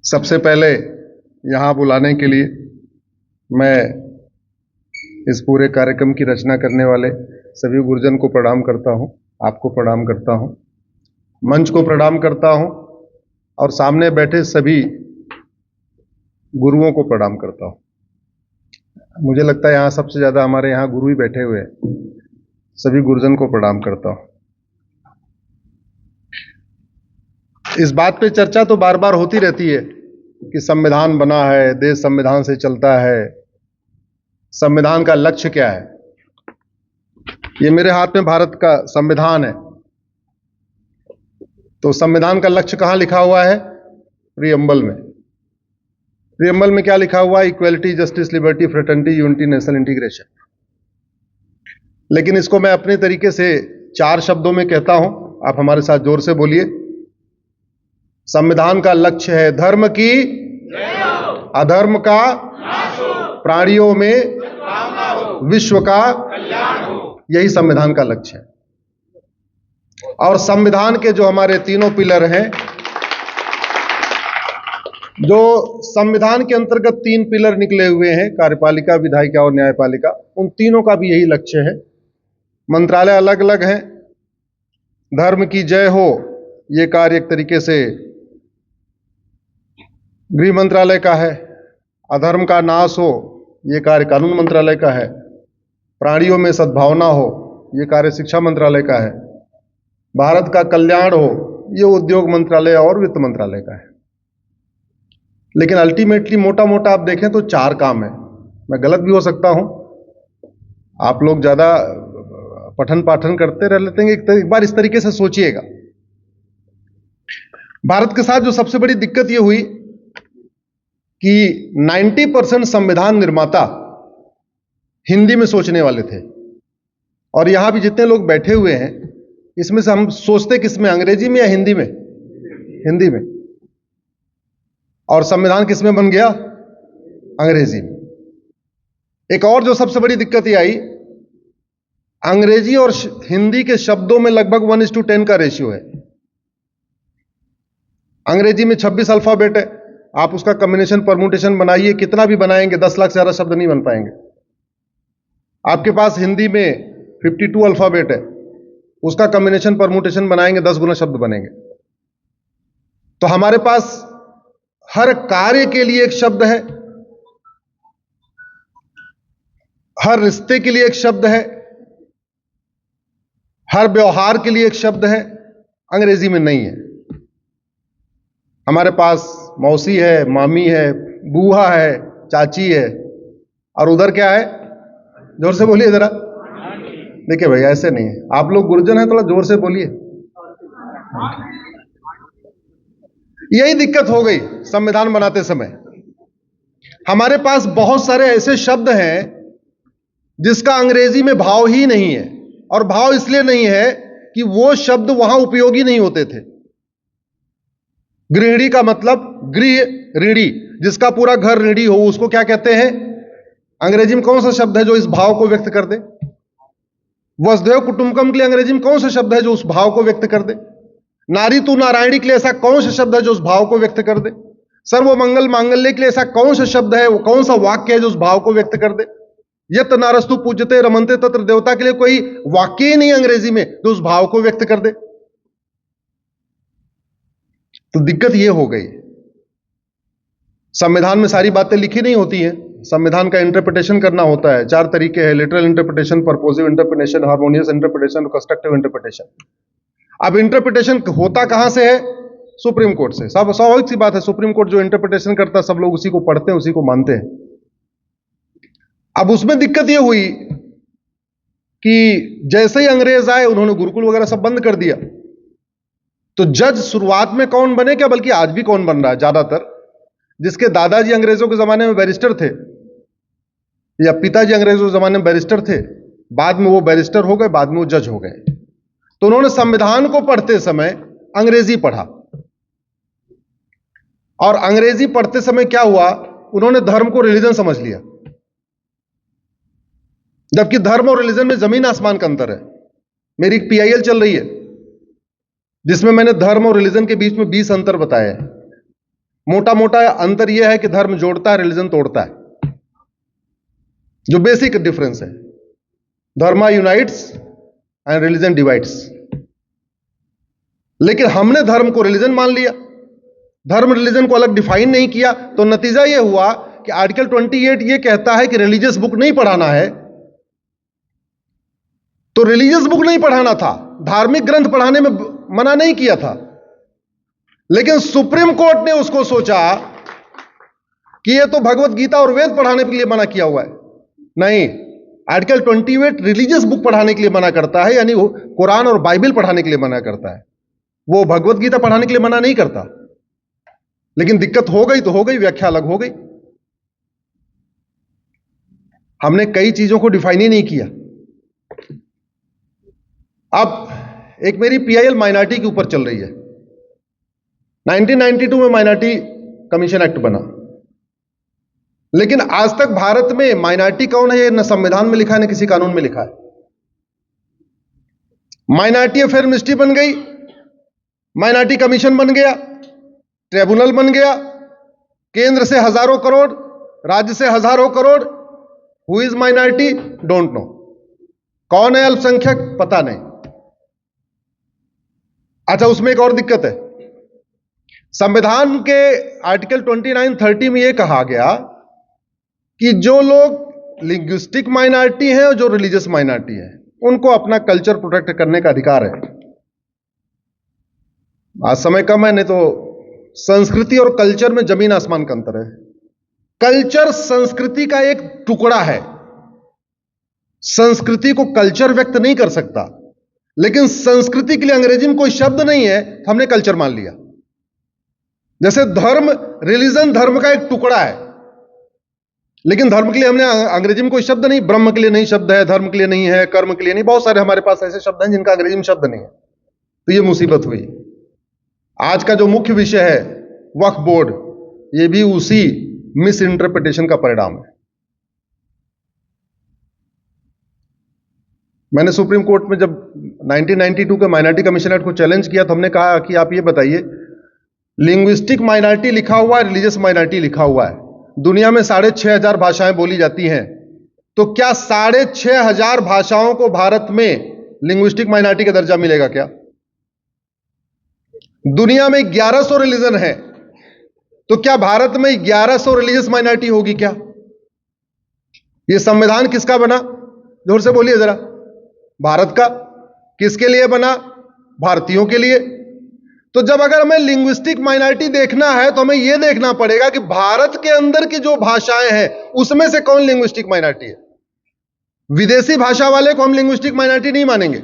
सबसे पहले यहाँ बुलाने के लिए मैं इस पूरे कार्यक्रम की रचना करने वाले सभी गुरुजन को प्रणाम करता हूँ, आपको प्रणाम करता हूँ, मंच को प्रणाम करता हूँ और सामने बैठे सभी गुरुओं को प्रणाम करता हूँ। मुझे लगता है यहाँ सबसे ज़्यादा हमारे यहाँ गुरु ही बैठे हुए हैं। सभी गुरुजन को प्रणाम करता हूँ। इस बात पे चर्चा तो बार बार होती रहती है कि संविधान बना है, देश संविधान से चलता है, संविधान का लक्ष्य क्या है। ये मेरे हाथ में भारत का संविधान है, तो संविधान का लक्ष्य कहां लिखा हुआ है? प्रीएम्बल में। प्रीएम्बल में क्या लिखा हुआ है? Equality, justice, liberty, fraternity, unity, national integration. लेकिन इसको मैं अपने तरीके से 4 शब्दों में कहता हूं, आप हमारे साथ जोर से बोलिए। संविधान का लक्ष्य है धर्म की अधर्म का, प्राणियों में विश्व का यही संविधान का लक्ष्य है। और संविधान के जो हमारे तीनों पिलर हैं, जो संविधान के अंतर्गत 3 पिलर निकले हुए हैं, कार्यपालिका, विधायिका और न्यायपालिका, उन तीनों का भी यही लक्ष्य है। मंत्रालय अलग अलग हैं। धर्म की जय हो ये कार्य एक तरीके से गृह मंत्रालय का है, अधर्म का नाश हो ये कार्य कानून मंत्रालय का है, प्राणियों में सद्भावना हो ये कार्य शिक्षा मंत्रालय का है, भारत का कल्याण हो ये उद्योग मंत्रालय और वित्त मंत्रालय का है। लेकिन अल्टीमेटली मोटा मोटा आप देखें तो 4 काम है। मैं गलत भी हो सकता हूं, आप लोग ज्यादा पठन पाठन करते रह लेते हैं, एक बार इस तरीके से सोचिएगा। भारत के साथ जो सबसे बड़ी दिक्कत यह हुई कि 90% संविधान निर्माता हिंदी में सोचने वाले थे। और यहां भी जितने लोग बैठे हुए हैं, इसमें से हम सोचते किस में, अंग्रेजी में या हिंदी में? हिंदी में। और संविधान किस में बन गया? अंग्रेजी में। एक और जो सबसे बड़ी दिक्कत ये आई, अंग्रेजी और हिंदी के शब्दों में लगभग 1:10 का रेशियो है। अंग्रेजी में 26 अल्फाबेट है, आप उसका कॉम्बिनेशन परम्यूटेशन बनाइए, कितना भी बनाएंगे 10 लाख से ज्यादा शब्द नहीं बन पाएंगे। आपके पास हिंदी में 52 अल्फाबेट है, उसका कॉम्बिनेशन परम्यूटेशन बनाएंगे 10 गुना शब्द बनेंगे। तो हमारे पास हर कार्य के लिए एक शब्द है, हर रिश्ते के लिए एक शब्द है, हर व्यवहार के लिए एक शब्द है। अंग्रेजी में नहीं है। हमारे पास मौसी है, मामी है, बूहा है, चाची है, और उधर क्या है? जोर से बोलिए जरा। देखिए भाई, ऐसे नहीं है। आप लोग गुरुजन हैं, थोड़ा जोर से बोलिए। यही दिक्कत हो गई संविधान बनाते समय। हमारे पास बहुत सारे ऐसे शब्द हैं जिसका अंग्रेजी में भाव ही नहीं है, और भाव इसलिए नहीं है कि वो शब्द वहां उपयोगी नहीं होते थे। गृहिणी का मतलब गृह ऋणी, जिसका पूरा घर ऋणी हो, उसको क्या कहते हैं? अंग्रेजी में कौन सा शब्द है जो इस भाव को व्यक्त कर दे? वसुधैव कुटुंबकम के लिए अंग्रेजी में कौन सा शब्द है जो उस भाव को व्यक्त कर दे? नारी तू नारायणी के लिए ऐसा कौन सा शब्द है जो उस भाव को व्यक्त कर दे? सर्वमंगल मांगल्य के लिए ऐसा कौन सा शब्द है, वो कौन सा वाक्य है जो उस भाव को व्यक्त कर दे? यत नारस्तु पूज्यते रमनते तत्र देवता के लिए कोई वाक्य ही नहीं अंग्रेजी में जो उस भाव को व्यक्त कर दे। तो दिक्कत यह हो गई, संविधान में सारी बातें लिखी नहीं होती हैं। संविधान का इंटरप्रिटेशन करना होता है। 4 तरीके हैं: literal interpretation, purposive interpretation, harmonious interpretation और कंस्ट्रक्टिव इंटरप्रिटेशन। अब इंटरप्रिटेशन होता कहां से है? सुप्रीम कोर्ट से। सब स्वाभाविक सी बात है, सुप्रीम कोर्ट जो इंटरप्रिटेशन करता है सब लोग उसी को पढ़ते हैं, उसी को मानते हैं। अब उसमें दिक्कत यह हुई कि जैसे ही अंग्रेज आए, उन्होंने गुरुकुल वगैरह सब बंद कर दिया। तो जज शुरुआत में कौन बने, क्या बल्कि आज भी कौन बन रहा है ज्यादातर, जिसके दादाजी अंग्रेजों के जमाने में बैरिस्टर थे या पिताजी अंग्रेजों के जमाने में बैरिस्टर थे, बाद में वो बैरिस्टर हो गए, बाद में वो जज हो गए। तो उन्होंने संविधान को पढ़ते समय अंग्रेजी पढ़ा, और अंग्रेजी पढ़ते समय क्या हुआ, उन्होंने धर्म को रिलीजन समझ लिया, जबकि धर्म और रिलीजन में जमीन आसमान का अंतर है। मेरी एक PIL चल रही है जिसमें मैंने धर्म और रिलीजन के बीच में 20 अंतर बताए हैं। मोटा मोटा अंतर यह है कि धर्म जोड़ता है, रिलीजन तोड़ता है, जो बेसिक डिफरेंस है। धर्मा यूनाइट्स एंड रिलीजन डिवाइड्स। लेकिन हमने धर्म को रिलीजन मान लिया, धर्म रिलीजन को अलग डिफाइन नहीं किया, तो नतीजा यह हुआ कि आर्टिकल 28 यह कहता है कि रिलीजियस बुक नहीं पढ़ाना है, तो रिलीजियस बुक नहीं पढ़ाना था, धार्मिक ग्रंथ पढ़ाने में मना नहीं किया था। लेकिन सुप्रीम कोर्ट ने उसको सोचा कि यह तो भगवत गीता और वेद पढ़ाने के लिए मना किया हुआ है। नहीं, आर्टिकल 28 रिलीजियस बुक पढ़ाने के लिए मना करता है, यानी वो कुरान और बाइबल पढ़ाने के लिए मना करता है, वो भगवत गीता पढ़ाने के लिए मना नहीं करता। लेकिन दिक्कत हो गई तो हो गई, व्याख्या अलग हो गई। हमने कई चीजों को डिफाइन ही नहीं किया। अब एक मेरी पीआईएल माइनॉरिटी के ऊपर चल रही है। 1992 में माइनॉरिटी कमीशन एक्ट बना, लेकिन आज तक भारत में माइनॉरिटी कौन है, न संविधान में लिखा है न किसी कानून में लिखा है। माइनॉरिटी अफेयर मिनिस्ट्री बन गई, माइनॉरिटी कमीशन बन गया, ट्रिब्यूनल बन गया, केंद्र से हजारों करोड़, राज्य से हजारों crore. Who is minority? Don't know. कौन है अल्पसंख्यक? पता नहीं। अच्छा, उसमें एक और दिक्कत है। संविधान के आर्टिकल 29-30 में यह कहा गया कि जो लोग लिंग्विस्टिक माइनॉरिटी हैं और जो रिलीजियस माइनॉरिटी है, उनको अपना कल्चर प्रोटेक्ट करने का अधिकार है। आज समय कम है, नहीं तो संस्कृति और कल्चर में जमीन आसमान का अंतर है। कल्चर संस्कृति का एक टुकड़ा है। संस्कृति को कल्चर व्यक्त नहीं कर सकता, लेकिन संस्कृति के लिए अंग्रेजी में कोई शब्द नहीं है, तो हमने कल्चर मान लिया। जैसे धर्म, रिलीजन धर्म का एक टुकड़ा है, लेकिन धर्म के लिए हमने अंग्रेजी में कोई शब्द नहीं। ब्रह्म के लिए नहीं शब्द है, धर्म के लिए नहीं है, कर्म के लिए नहीं। बहुत सारे हमारे पास ऐसे शब्द हैं जिनका अंग्रेजी में शब्द नहीं है। तो यह मुसीबत हुई। आज का जो मुख्य विषय है वक्फ बोर्ड, यह भी उसी मिस इंटरप्रिटेशन का परिणाम है। मैंने सुप्रीम कोर्ट में जब 1992 के माइनॉरिटी कमीशन एक्ट को चैलेंज किया, तो हमने कहा कि आप ये बताइए, लिंग्विस्टिक माइनॉरिटी लिखा हुआ है, रिलीजियस माइनॉरिटी लिखा हुआ है, दुनिया में 6,500 भाषाएं बोली जाती हैं, तो क्या 6,500 भाषाओं को भारत में लिंग्विस्टिक माइनॉरिटी का दर्जा मिलेगा क्या? दुनिया में 1100 रिलीजन है, तो क्या भारत में 1100 रिलीजियस माइनॉरिटी होगी क्या? यह संविधान किसका बना? जोर से बोलिए जरा। भारत का। किसके लिए बना? भारतीयों के लिए। तो जब अगर हमें लिंग्विस्टिक माइनॉरिटी देखना है, तो हमें यह देखना पड़ेगा कि भारत के अंदर की जो भाषाएं हैं, उसमें से कौन लिंग्विस्टिक माइनॉरिटी है। विदेशी भाषा वाले को हम लिंग्विस्टिक माइनॉरिटी नहीं मानेंगे।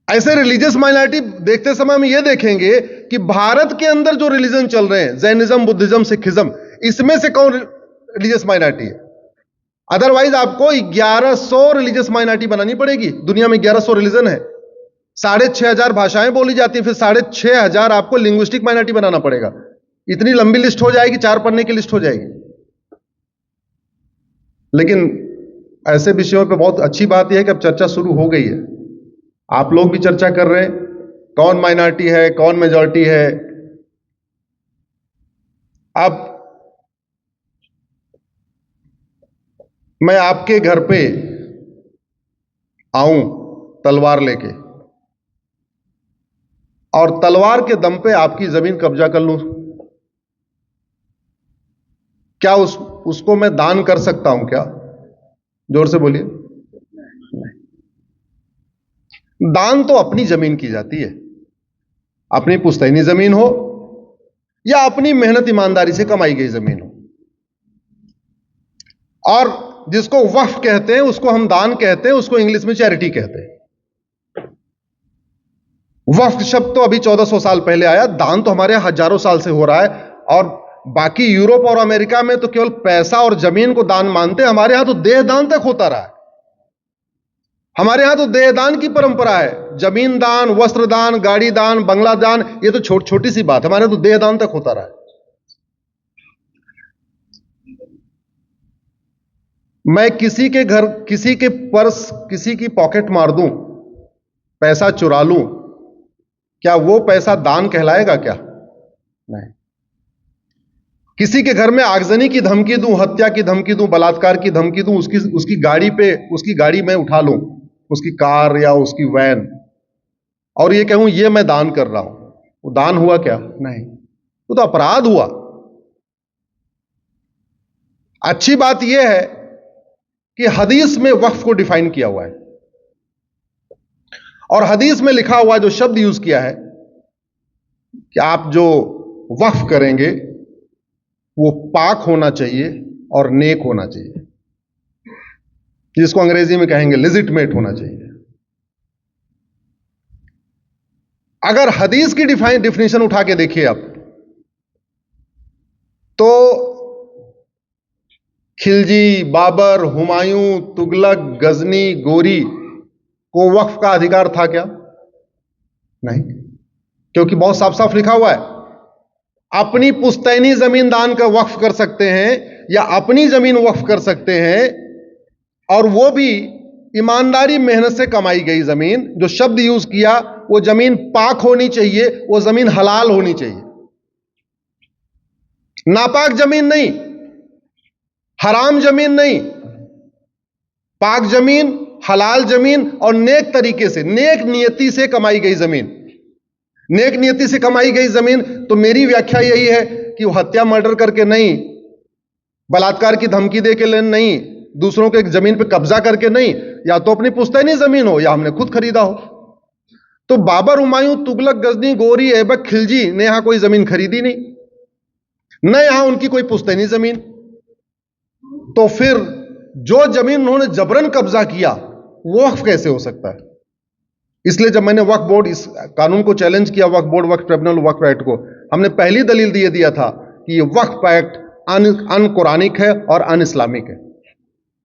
ऐसे रिलीजियस माइनॉरिटी देखते समय हम यह देखेंगे कि भारत के अंदर जो रिलीजन चल रहे हैं, जैनिज्म, बुद्धिज्म, सिखिज्म, इसमें से कौन रिलीजियस माइनॉरिटी है। अदरवाइज आपको 1100 रिलीजियस माइनॉरिटी बनानी पड़ेगी। दुनिया में 1100 रिलीजन है, 6,500 भाषाएं बोली जाती है, फिर 6,500 आपको लिंग्विस्टिक माइनॉरिटी बनाना पड़ेगा। इतनी लंबी लिस्ट हो जाएगी, 4 पन्ने की लिस्ट हो जाएगी। लेकिन ऐसे विषयों पे बहुत अच्छी बात यह है कि अब चर्चा शुरू हो गई है। आप लोग भी चर्चा कर रहे हैं, कौन माइनॉरिटी है, कौन मेजॉरिटी है। अब मैं आपके घर पे आऊं तलवार लेके, और तलवार के दम पे आपकी जमीन कब्जा कर लूं, क्या उसको मैं दान कर सकता हूं क्या? जोर से बोलिए। दान तो अपनी जमीन की जाती है, अपनी पुश्तैनी जमीन हो या अपनी मेहनत ईमानदारी से कमाई गई जमीन हो। और जिसको वक्फ कहते हैं, उसको हम दान कहते हैं, उसको इंग्लिश में चैरिटी कहते हैं। वक्फ शब्द तो अभी 1400 साल पहले आया, दान तो हमारे यहां हजारों साल से हो रहा है। और बाकी यूरोप और अमेरिका में तो केवल पैसा और जमीन को दान मानते हैं, हमारे यहां तो देह दान तक होता रहा है। हमारे यहां तो देहदान की परंपरा है। जमीन दान, वस्त्र दान, गाड़ी दान, बंगला दान, ये तो छोटी सी बात, हमारे तो देहदान तक होता रहा है। मैं किसी के घर, किसी के पर्स, किसी की पॉकेट मार दूं, पैसा चुरा लूं, क्या वो पैसा दान कहलाएगा क्या? नहीं। किसी के घर में आगजनी की धमकी दूं, हत्या की धमकी दूं, बलात्कार की धमकी दूं, उसकी गाड़ी में उठा लूं, उसकी कार या उसकी वैन, और ये कहूं ये मैं दान कर रहा हूं, वो दान हुआ क्या? नहीं, वो तो अपराध हुआ। अच्छी बात यह है कि हदीस में वक्फ को डिफाइन किया हुआ है, और हदीस में लिखा हुआ जो शब्द यूज किया है कि आप जो वक्फ करेंगे वो पाक होना चाहिए और नेक होना चाहिए, जिसको अंग्रेजी में कहेंगे लेजिटमेट होना चाहिए। अगर हदीस की डिफिनेशन उठा के देखिए आप, तो खिलजी, बाबर, हुमायूं, तुगलक, गजनी, गोरी को वक्फ का अधिकार था क्या? नहीं, क्योंकि बहुत साफ साफ लिखा हुआ है, अपनी पुश्तैनी जमीन दान का वक्फ कर सकते हैं या अपनी जमीन वक्फ कर सकते हैं, और वो भी ईमानदारी मेहनत से कमाई गई जमीन। जो शब्द यूज किया, वो जमीन पाक होनी चाहिए, वो जमीन हलाल होनी चाहिए, नापाक जमीन नहीं, हराम जमीन नहीं, पाक जमीन, हलाल जमीन, और नेक तरीके से, नेक नियति से कमाई गई जमीन। नेक नियति से कमाई गई जमीन, तो मेरी व्याख्या यही है कि वो हत्या मर्डर करके नहीं, बलात्कार की धमकी देके नहीं, दूसरों के जमीन पे कब्जा करके नहीं, या तो अपनी पुश्तैनी जमीन हो या हमने खुद खरीदा हो। तो बाबर, हुमायूं, तुगलक, गजनी, गोरी, ऐबक, खिलजी ने यहां कोई जमीन खरीदी नहीं, न यहां उनकी कोई पुश्तैनी जमीन। तो फिर जो जमीन उन्होंने जबरन कब्जा किया वो वक्फ कैसे हो सकता है? इसलिए जब मैंने वक्फ बोर्ड, इस कानून को चैलेंज किया, वक्फ बोर्ड, वक्फ ट्रिब्यूनल, वक्फ एक्ट को, हमने पहली दलील दिया था कि ये वक्फ एक्ट अन कुरानिक है और अन इस्लामिक है।